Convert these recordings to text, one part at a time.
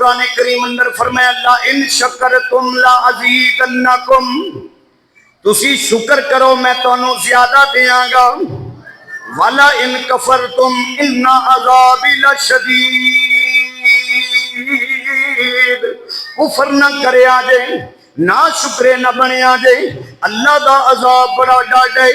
قرآن کریم اندر فرمایا لا ان شکرتم لا ازیدنکم، تسی شکر کرو میں تانوں زیادہ دیاں گا، ولا ان کفرتم ان عذابی لشدید، کفر نہ کرے آجے نا شکرے نہ بنے آجے اللہ دا عذاب بڑا ڈاڈا ہے۔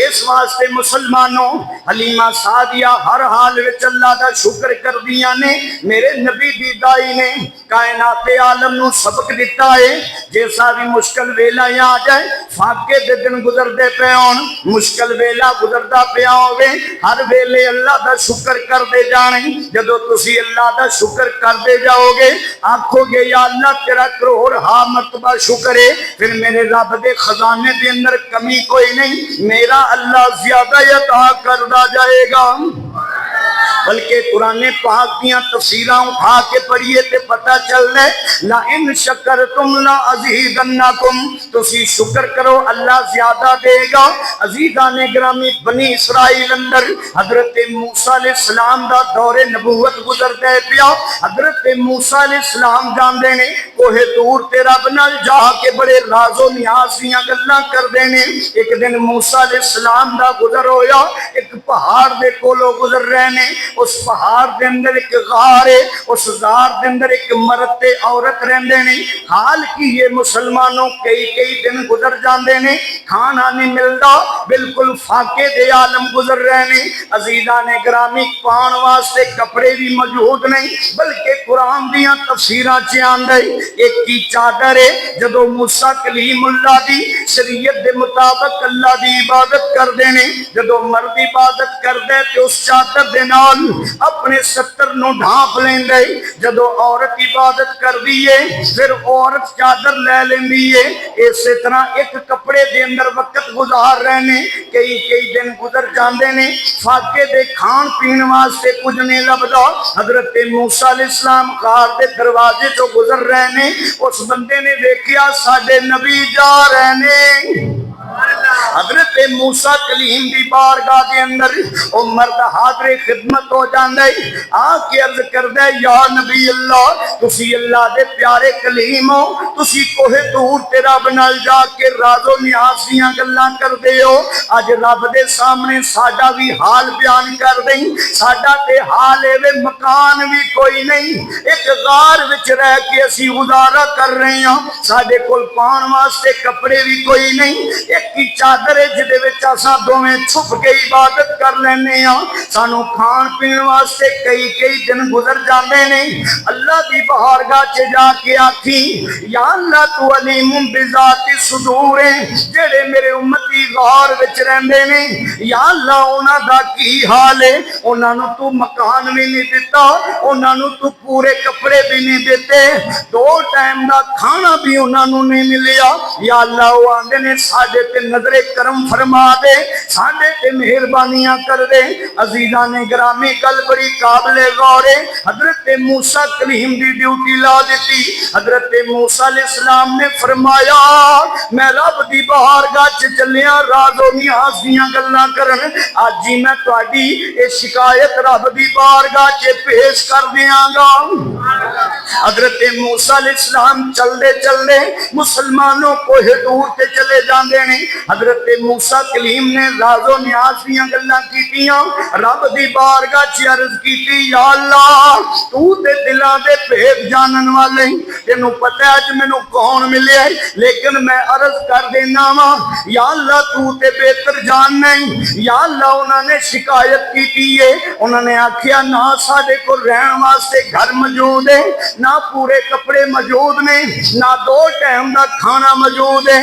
اس واسطے مسلمانوں حلیمہ سعدیہ ہر حال وچ اللہ دا شکر کر دیاں نے۔ میرے نبی دی دائی نے کائنات عالم نو سبق دیتا ہے جیسا بھی مشکل ویلا آ جائے، فاقے دے دن گزر دے پہ ہون، مشکل ویلا گزردا پیا ہوے، ہر ویلے اللہ دا شکر کر دے جانے۔ جدو تسی اللہ دا شکر کر دے جاؤ گے، آکھو گے یا اللہ تیرا کروڑ ہا مرتبہ شکر ہے، پھر میرے رب دے خزانے دے اندر کمی کوئی نہیں، میرا اللہ زیادہ عطا کردا جائے گا۔ بلکہ قرآن پاک دیاں تفسیراں اٹھا کے پڑھیے تے پتہ چل رہے لا ان شکرتم لا ازیدنکم، تسی شکر کرو اللہ زیادہ دے گا۔ عزیزان گرامی بنی اسرائیل اندر حضرت موسیٰ علیہ السلام دا دور نبوت گزر گئے پیا۔ حضرت موسیٰ علیہ السلام جاندے نے کوہ طور تے رب نال جا کے بڑے راز و نیاز دیاں گلاں کر دینے۔ ایک دن موسیٰ علیہ السلام دا گزر ہویا، ایک پہاڑ دے کولو گزر رہے نے، اس پہاڑ دے اندر ایک غار ہے، اس غار دے اندر ایک مرد تے عورت رہندے نے۔ حال کی یہ مسلمانوں کئی دن گزر جاندے نے، کھانا نہیں ملدا، بالکل فاقے دے عالم گزر رہے نے۔ عزیزان گرامی پان واسطے کپڑے بھی موجود نہیں، بلکہ قرآن دیاں تفسیراں چ آندے ایک کی چادر ہے۔ جدو موسیٰ کلیم اللہ دی شریعت دے مطابق اللہ دی عبادت کر دینے، جدو مرد عبادت کر دے تو اس چادر دے نال اپنے ستر نو ڈھانپ لیندے، جدو عورت عبادت کر دیئے پھر عورت چادر لے لیندی ہے۔ اسی طرح ایک کپڑے دے اندر وقت گزار رہنے، کئی دن گزر جاندے نے، فاقے دے کھان پین واسطے کچھ نہیں لبدا۔ حضرت موسیٰ علیہ السلام غار دے دروازے تو گزر رہے نے، اس بندے نے دیکھیا ساڈے نبی جا رہے نے۔ حضرت موسیٰ کلیم دی بارگاہ دے اندر او مرد حاضر خدمت ہو جاندے، آ کے عرض کردے یا نبی اللہ، تسی اللہ دے پیارے کلیم ہو، تسی کوہ طور تے رب نال جا کے راز و نیاز دیاں گلاں کردے ہو، اج رب دے سامنے ساڈا بھی حال بیان کر دیں۔ ساڈا تے حال اے مکان بھی کوئی نہیں، ایک غار وچ رہ کے اسی گزارا کر رہے ہاں، ساڈے کول پان واسطے کپڑے بھی کوئی نہیں، ایک کی چادر ہے جدے وچ اساں دوویں چھپ کے عبادت کر لینے ہاں، سانو کھان پین واسطے کئی دن گزر جاندے نے۔ اللہ دی بارگاہ چ جا کے آکھی یا اللہ تو علیم بذات الصدور، جڑے میرے امتی غار وچ رہندے نے، یا اللہ انہاں دا کی حال ہے، انہاں نو تو مکان بھی نہیں دتا، انہاں نو تو پورے کپڑے بھی نہیں دیتے، دو ٹائم دا کھانا بھی انہاں نو نہیں ملیا، یا اللہ وہ آندے نے ساڈے تے نظر کرم فرما دے، ساڈے تے مہربانیاں کر دے۔ عزیزان گرامی گل بڑی قابل غور ہے۔ حضرت موسیٰ کلیم دی ڈیوٹی لا دیتی۔ حضرت موسیٰ علیہ السلام نے فرمایا میں رب دی بارگاہ چ چلیاں راز و نیاز دیاں گلاں کرن، اج ہی میں تہاڈی اے شکایت رب دی بارگاہ چ پیش کر دیاں گا۔ حضرت موسیٰ علیہ السلام چلدے چلدے مسلمانوں کوہ طور تے چلے جاندے نے۔ حضرت موسیٰ کلیم نے راز و نیاز دیاں گلاں کیتیاں، رب دی بارگاہ چ عرض کیتی یا اللہ تو تے دلاں دے بھید جانن والے، تینوں پتہ ہے اج مینوں کون ملے ہے، لیکن میں عرض کر دینا وا یا اللہ تو تے بہتر جاننا ہے۔ یا اللہ انہاں نے شکایت کیتی ہے، انہاں نے آکھیا نہ ساڈے کول رہن واسطے گھر موجود ہے، نہ پورے کپڑے موجود نے، نہ دو ٹائم دا کھانا موجود ہے۔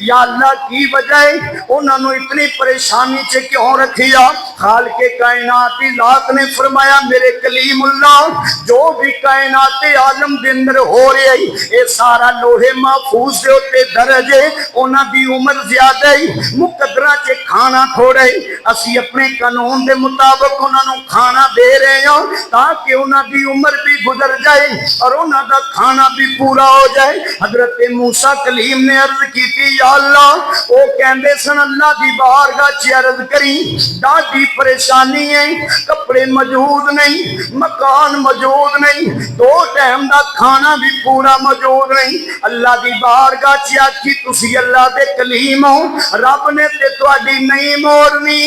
یا اللہ کی وجہ ہے انہاں نو اتنی پریشانی چ کیوں رکھیا؟ خالق کائنات کی ذات نے فرمایا میرے کلیم اللہ جو بھی کائنات عالم دے اندر ہو رہا ہوئے اے سارا لوہے محفوظ دے اوتے درج ہے انہاں دی عمر زیادہ ہے مقدراں چ کھانا تھوڑا ہے اسی اپنے قانون دے مطابق انہاں نوں کھانا دے رہے ہاں تاکہ انہاں دی عمر بھی گزر جائے اور انہاں دا کھانا بھی پورا ہو جائے حضرت موسیٰ کلیم نے عرض کی تھی یا اللہ او کہندے سن اللہ دی بارگاہ چ عرض کری ڈاڈی پریشانی ہے کپڑے موجود نہیں مکان موجود نہیں دو ٹائم دا کھانا بھی پورا موجود نہیں اللہ دی بارگاہ چ آکھی تسی اللہ دے کلیم ہو رب نے تے تواڈی نہیں موڑنی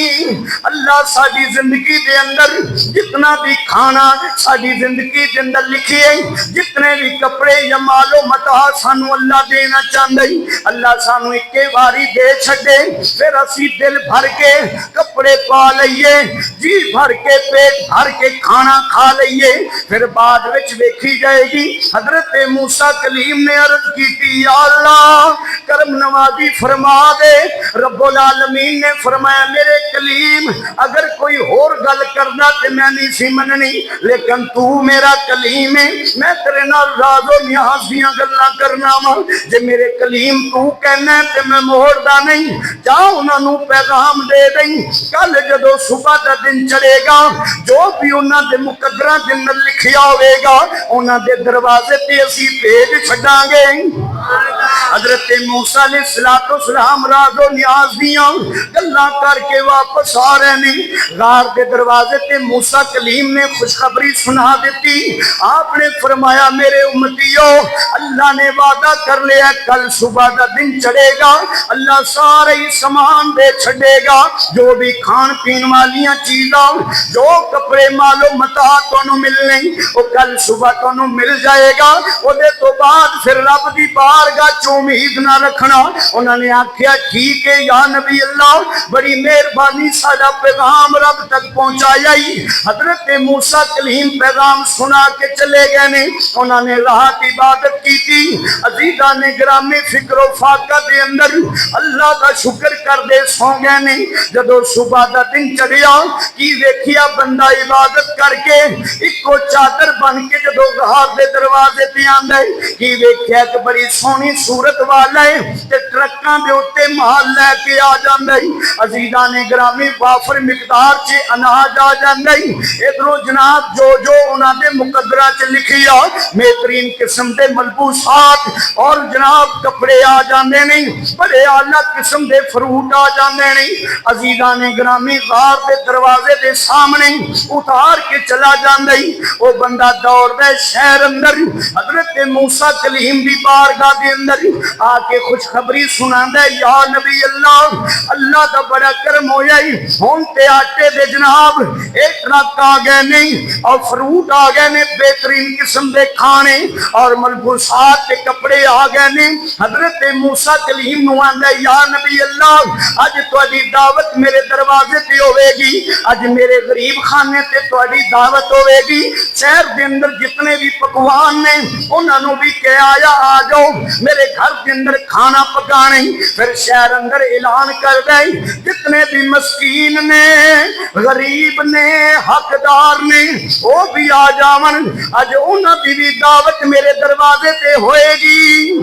اللہ ساڈی زندگی دے اندر جتنا بھی کھانا ساڈی زندگی دے اندر لکھی ہے جتنے بھی کپڑے یا مال و متاع سانو اللہ دینا چاہندے اللہ سانو اکے واری دے چھڈے پھر اسی دل بھر کے کپڑے پا لئیے جی بھر کے پیٹ بھر کے کھانا کھا لئیے پھر بعد وچ ویکھی جائے گی حضرت موسیٰ کلیم نے عرض کی تھی یا اللہ کرم نوازی فرما دے رب العالمین نے فرمایا میرے کلیم اگر کوئی اور گل کرنا تے میں نہیں سی مننی لیکن تو میرا کلیم ہے میں تیرے نال راز و نیاز دیاں گلاں کرنا وا جے میرے کلیم تو کہنا تے میں موڑدا نہیں جا انہاں نوں پیغام دے دیں کل جدوں صبح دا دن چڑھے گا جو بھی انہاں دے مقدراں دے اندر لکھیا ہوے گا انہاں دے دروازے تے اسی بھیج چھڈاں گے حضرت موسیٰ علیہ السلام راز و نیاز دیاں گلاں کر کے واپس آ رہے ہیں غار کے دروازے تے موسیٰ کلیم نے خوشخبری سنا دیتی آپ نے فرمایا میرے امتیوں اللہ نے وعدہ کر لیا کل صبح دا دن چڑھے گا اللہ سارے سامان دے چھڑے گا جو بھی کھان پین والیاں چیزاں جو کپڑے مال و متاع تانوں ملنے وہ کل صبح تانوں مل جائے گا او دے تو بعد پھر رب دی بارگاہ چ امید نہ رکھنا انہوں نے آکھیا ٹھیک ہے یا نبی اللہ بڑی مہربانی ساڈا پیغام رب تک پہنچایا ہی حضرت موسیٰ کلیم پیغام سنا کے چلے گئے نے انہوں نے رات عبادت کی تھی عزیزان گرامی فکر و فاقہ دے اندر اللہ کا شکر کر دے سو گئے نے جدو صبح دا دن چڑھیا کی ویکھیا بندہ عبادت کر کے ایک کو چادر بن کے جدو غار دے دروازے پہ آندا ہے کی ویکھیا کہ بڑی سونی صورت والا ہے تے ٹرکاں دے اوتے مال لے کے آ جاندا ہے عزیزان گرامی وافر مقدار چ اناج آ جاندا ہے ادھروں جناب جو انہاں دے مقدرہ چ لکھیا بہترین قسم دے ملبوسات اور جناب کپڑے آ جاندے نہیں بڑے اعلیٰ قسم دے فروٹ آ جاندے نہیں عزیزان گرامی غار دے دروازے دے سامنے اتار کے چلا جاندا ہے او بندہ دوڑدا ہے شہر اندر حضرت موسیٰ کلیم دی بارگاہ دے اندر آ کے خوشخبری سناندا ہے یا نبی اللہ دا بڑا کرم ہویا ہے ہن تے آٹے دے جناب ایک ٹرک آ گئے نہیں اور فروٹ آ گئے نے بہترین قسم دے کھانے اور ملبوسات کے کپڑے آ گئے نے حضرت موسیٰ کلیم نو آندا ہے یا نبی اللہ اج تہاڈی دعوت میرے دروازے تے ہوے گی اج میرے غریب خانے تے تہاڈی دعوت ہوے گی شہر دے اندر جتنے بھی پکوان نے انہاں نو بھی کہہ آیا آ جاؤ میرے گھر دے اندر کھانا پکانے پھر شہر اندر اعلان کر دے جتنے بھی مسکین نے غریب نے حقدار نے وہ بھی آ جاون اج انہاں دی بھی دعوت میرے دروازے تے ہوئے گی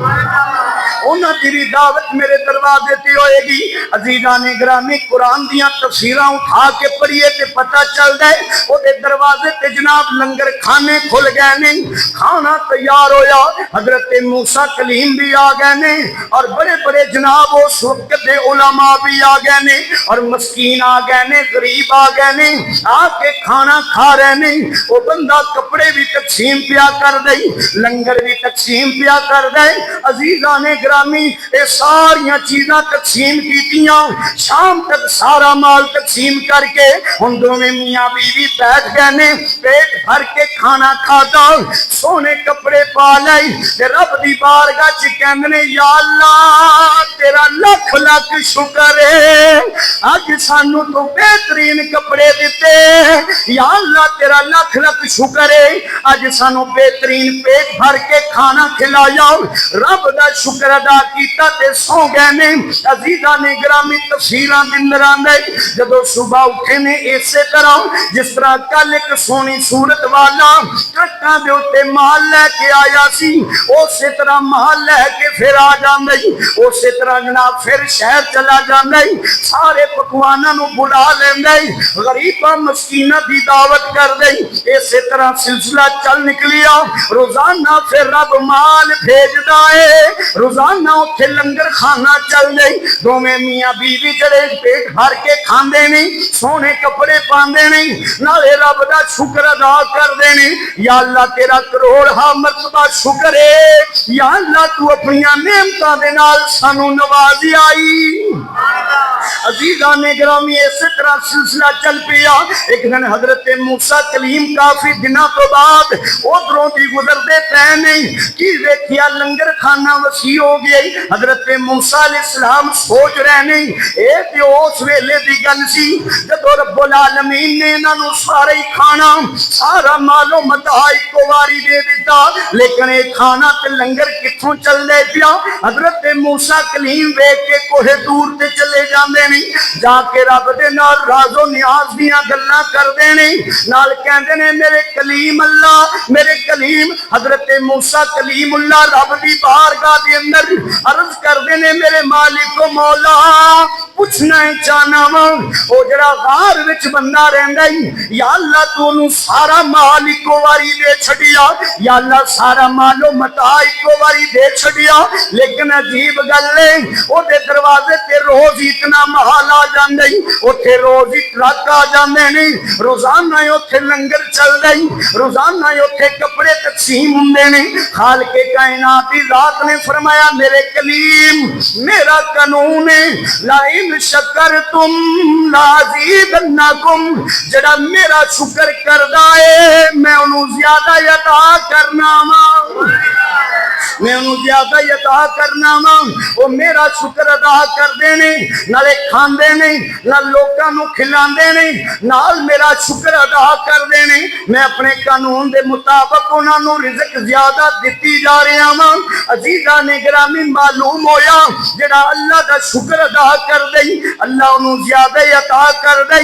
انہاں دی بھی دعوت میرے دروازے تے ہوئے گی عزیزان گرامی قرآن دیاں تفسیراں اٹھا کے پڑھیے تے پتہ چل دے او دے دروازے تے جناب لنگر کھانے کھل گئے نے کھانا تیار ہویا حضرت موسیٰ کلیم بھی آ گئے نے اور بڑے بڑے جناب اس وقت دے علماء بھی آ گئے نے اور مسکین آ گئے نے غریب آ گئے نے آ کے کھانا کھا رہے نے وہ بندہ کپڑے بھی تقسیم پیا کر دے لنگر بھی تقسیم پیا کر دے عزیزان گرامی اے ساریاں چیزاں تقسیم کیتیاں شام تک سارا مال تقسیم کر کے ہن دونوں میاں بیوی بیٹھ گئے نے پیٹ بھر کے کھانا کھادا سونے کپڑے پا لے تے رب دی بارگاہ چ کہندے نے یا اللہ تیرا لکھ لکھ شکر ہے اج سانو تو بہترین کپڑے دیتے یا اللہ تیرا لکھ لکھ شکر ہے اج سانو بہترین پیٹ بھر کے کھانا کھلایا رب دا شکر ادا کیتا تے سو گئے نے عزیزان گرامی تفسیراں دے اندر آندا ہے جدوں صبح اٹھے نے اسی طرح جس طرح کل ایک سونی صورت والا ٹرکاں دے اوتے مال لے کے آیا سی اسی طرح مال لے کے پھر آ جاندا ہے اسی طرح جناب پھر شہر چلا جاندا ہے سارے پکواناں نو بلا لیندا ہے غریباں مسکیناں دی دعوت کر دے اسی طرح سلسلہ چل نکلیا روزانہ پھر رب مال بھیجدا ہے روزانہ اوتھے لنگر کھانا چل دے دوویں میاں بیوی جڑے پیٹ بھر کے کھاندے نے سونے کپڑے پاندے نے نالے رب دا شکر ادا کردے نے یا اللہ تیرا کروڑ ہا مرتبہ شکر ہے یا اللہ تو اپنی نعمتاں دے نال سانو نوازی آئی عزیزان گرامی اسی طرح سلسلہ چل پیا ایک دن حضرت موسیٰ کلیم کافی دنوں تو بعد ادھروں دی گزردے پے نہیں کی ویکھیا لنگر کھانا وسیع ہو گئی حضرت موسیٰ علیہ السلام سوچ رہے نہیں اے تے اس ویلے دی گل سی جدوں رب العالمین نے انہاں نوں سارا ہی کھانا سارا مال و متاع اکو واری دے دیتا لیکن اے کھانا تے لنگر کتھوں چل دے پیا حضرت موسیٰ کلیم ویکھ کے کوہ دور تے چلے جاندے نہیں جا کے رب دے نال راز و نیاز دیاں گلاں کردے نے نال کہندے نے میرے کلیم اللہ میرے کلیم حضرت موسیٰ کلیم اللہ رب دی بارگاہ دے اندر عرض کردے نے میرے مالک و مولا پوچھنا چاہنا وا او جڑا غار وچ بندہ رہندا ہے یا اللہ تو انہوں سارا مال اکو واری دے چھڈیا یا اللہ سارا مال و متاع اکو واری دے چھڈیا لیکن عجیب گل ہے او دے دروازے تے روز اتنا محال آ جاندے اوتھے روز ٹرک آ جاندے نے روزانہ اوتھے لنگر چل دے روزانہ اوتھے کپڑے تقسیم ہوندے نے خالق کائنات دی ذات نے فرمایا میرے کلیم میرا قانون ہے لائن شکرتم لازیدنکم جڑا میرا شکر کردا ہے میں انہوں زیادہ عطا کرنا وا میں انہوں زیادہ عطا کرنا وا وہ میرا شکر ادا کردے نے نالے کھاندے نے نال لوکاں نوں کھلاندے نے نال میرا شکر ادا کردے نے میں اپنے قانون دے مطابق انہاں نوں رزق زیادہ دتی جا رہا وا عزیزاں نے گرامی معلوم ہویا جڑا اللہ دا شکر ادا کردے اللہ انہوں زیادہ عطا کردے